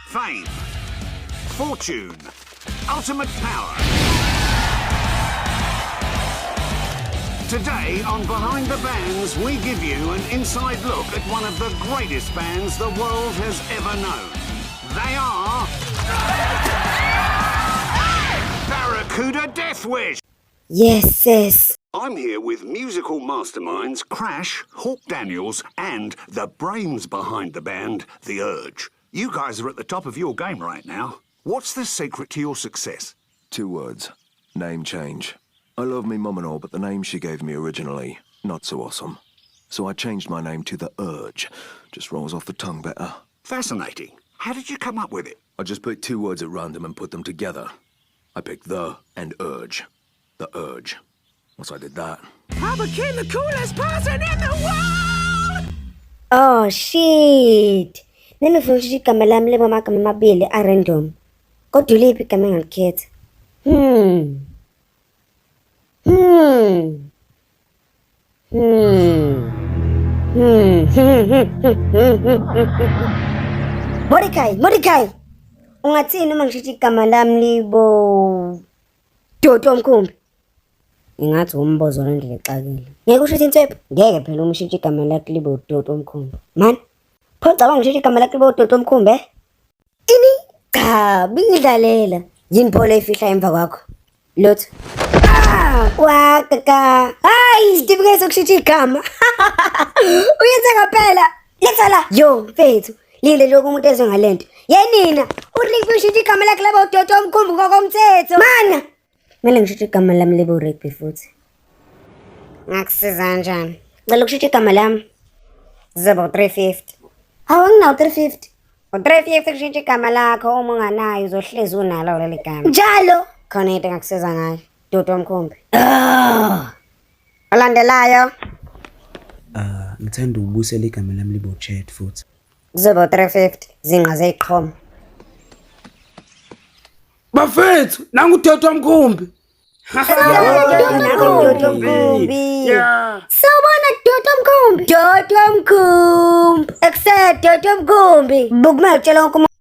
Fame, fortune, ultimate power. Today on Behind the Bands, we give you an inside look at one of the greatest bands the world has ever known. They are Barracuda Deathwish. Yes, sis. I'm here with musical masterminds Crash, Hawk Daniels, and the brains behind the band, The Urge. You guys are at the top of your game right now. What's the secret to your success? 2 words. Name change. I love me mum and all, but the name she gave me originally, not so awesome. So I changed my name to The Urge. Just rolls off the tongue better. Fascinating. How did you come up with it? I just picked 2 words at random and put them together. I picked The and Urge. The Urge. Once I did that... I became the coolest person in the world! Oh, shit. Nenifuna ukuthi igama lami libe amagama amabili a-random. Kodwa uliphi igama engalikhetha? Mordecai. Ungathini uma ngishithi igama lami libo Dodo Omkhumbi? Ingathi umbozo ngendlela exakile. Ngeke ushithi inswephu? Ngeke phela uma ushithi igama lakhe libo Dodo Omkhumbi. Man, pho cabanga ngishithi igama lakhe libo Dodo Omkhumbi? Ini? Cha, bingidlalela. Yini pho leyifihla emva kwakho? Lotho. Wakaka. Hayi, Steve sokushithi igama. Uyenza ngaphela. Letha la. Yo, mfethu. Lile lokho umuntu ezwe ngalento. Yenina, uRigby ushithi igama lakhe labo Dodo Omkhumbi ngokomthetho. Mana. Mele ngishithi igama lami libo Rigby futhi. Ngakusiza kanjani? Cela ukushithi igama lami. Zebo 350. Hawu nginawo 350. U350 kushithi igama lakho uma unganayo uzohlezi unalo leli gama. Njalo. Khona into engakusiza ngayo. Dodo Omkhumbi. Olandelayo. Ngithanda ukubusela igama lami libo Chat futhi. Zebo 350 zinqa zeyiqhoma. Bafethu, nangu Dodo Omkhumbi. Dodo Omkhumbi. Sawubona Dodo Omkhumbi. Dodo Omkhumbi. Dodo Omkhumbi. Bukumele utshela wonke